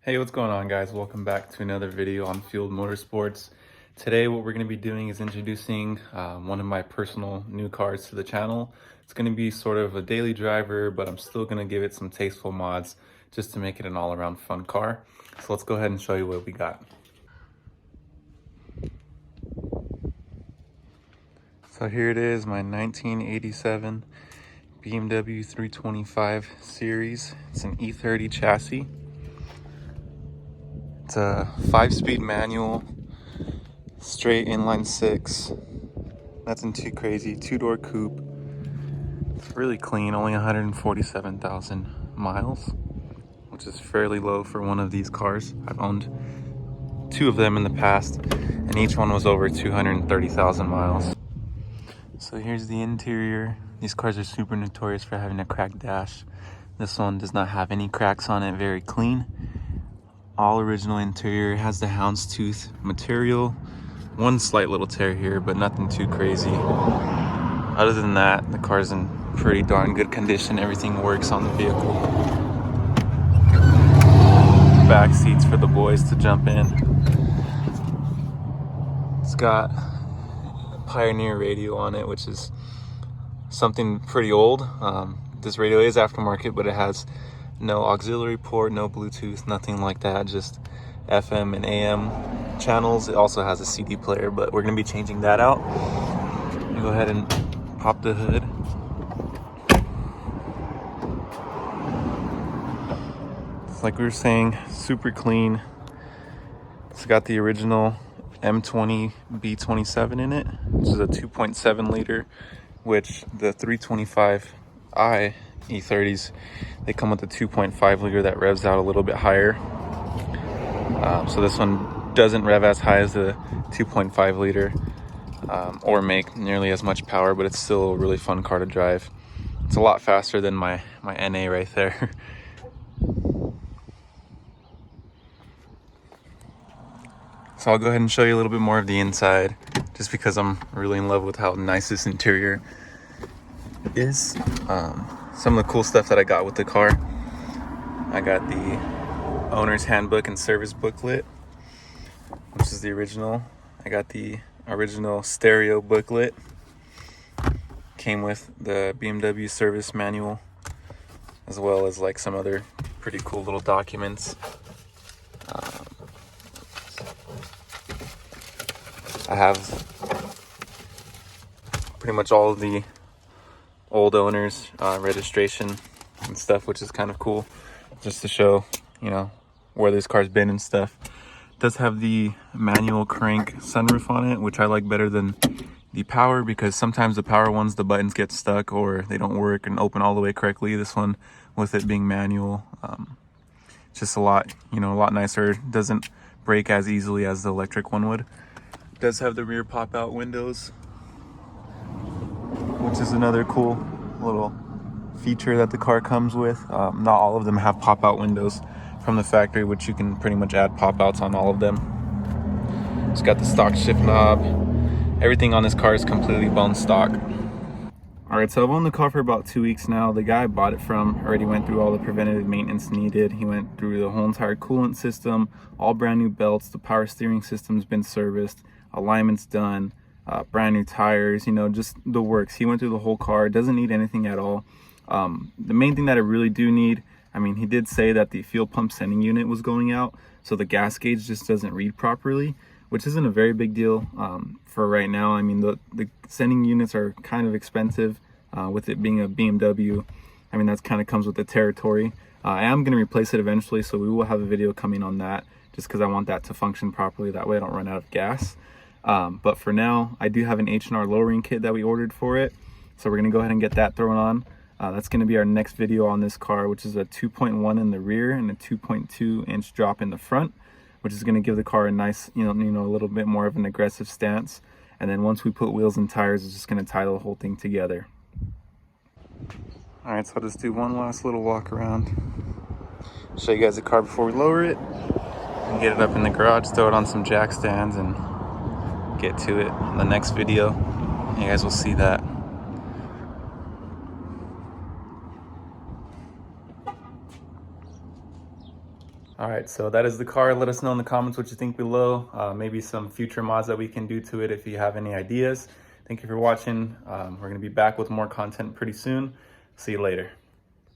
Hey, what's going on, guys? Welcome back to another video on Field Motorsports. Today what we're going to be doing is introducing one of my personal new cars to the channel. It's going to be sort of a daily driver, but I'm still going to give it some tasteful mods just to make it an all-around fun car. So let's go ahead and show you what we got. So here it is, my 1987 BMW 325 series. It's an E30 chassis. It's a 5-speed manual, straight inline 6. Nothing too crazy. 2-door coupe. It's really clean, only 147,000 miles, which is fairly low for one of these cars. I've owned 2 of them in the past, and each one was over 230,000 miles. So here's the interior. These cars are super notorious for having a cracked dash. This one does not have any cracks on it, very clean. All original interior, has the houndstooth material. One slight little tear here, but nothing too crazy. Other than that, the car's in pretty darn good condition. Everything works on the vehicle. Back seats for the boys to jump in. It's got a Pioneer radio on it, which is something pretty old. This radio is aftermarket, but it has no auxiliary port, no Bluetooth, nothing like that, just FM and AM channels. It also has a CD player, but we're going to be changing that out. Go ahead and pop the hood. It's like we were saying, super clean. It's got the original M20 B27 in it, which is a 2.7 liter, which the 325i E30s, they come with a 2.5 liter that revs out a little bit higher. So this one doesn't rev as high as the 2.5 liter or make nearly as much power, but it's still a really fun car to drive. It's a lot faster than my NA right there. So I'll go ahead and show you a little bit more of the inside, just because I'm really in love with how nice this interior is. Some of the cool stuff that I got with the car: I got the owner's handbook and service booklet, which is the original. I got the original stereo booklet. Came with the BMW service manual, as well as like some other pretty cool little documents. I have pretty much all of the old owners registration and stuff, which is kind of cool, just to show, you know, where this car's been and stuff. It does have the manual crank sunroof on it, which I like better than the power, because sometimes the power ones, the buttons get stuck or they don't work and open all the way correctly. This one, with it being manual, just a lot nicer. It doesn't break as easily as the electric one would. It does have the rear pop-out windows, which is another cool little feature that the car comes with. Not all of them have pop-out windows from the factory, which you can pretty much add pop-outs on all of them. It's got the stock shift knob. Everything on this car is completely bone stock. Alright, so I've owned the car for about 2 weeks now. The guy I bought it from already went through all the preventative maintenance needed. He went through the whole entire coolant system, all brand new belts, the power steering system's been serviced, alignment's done, brand new tires, you know, just the works. He went through the whole car, doesn't need anything at all. The main thing that I really do need, I mean, he did say that the fuel pump sending unit was going out, so the gas gauge just doesn't read properly, which isn't a very big deal for right now. I mean, the sending units are kind of expensive with it being a BMW. I mean, that's kind of comes with the territory. I am going to replace it eventually, so we will have a video coming on that, just because I want that to function properly. That way I don't run out of gas. But for now, I do have an H&R lowering kit that we ordered for it, so we're going to go ahead and get that thrown on. That's going to be our next video on this car, which is a 2.1 in the rear and a 2.2 inch drop in the front, which is going to give the car a nice, you know, a little bit more of an aggressive stance. And then once we put wheels and tires, it's just going to tie the whole thing together. All right, so I'll just do one last little walk around, show you guys the car before we lower it, and get it up in the garage, throw it on some jack stands, and get to it in the next video. You guys will see that. All All right, so that is the car. Let us know in the comments what you think below. Maybe some future mods that we can do to it if you have any ideas. Thank you for watching. We're gonna be back with more content pretty soon. See you later.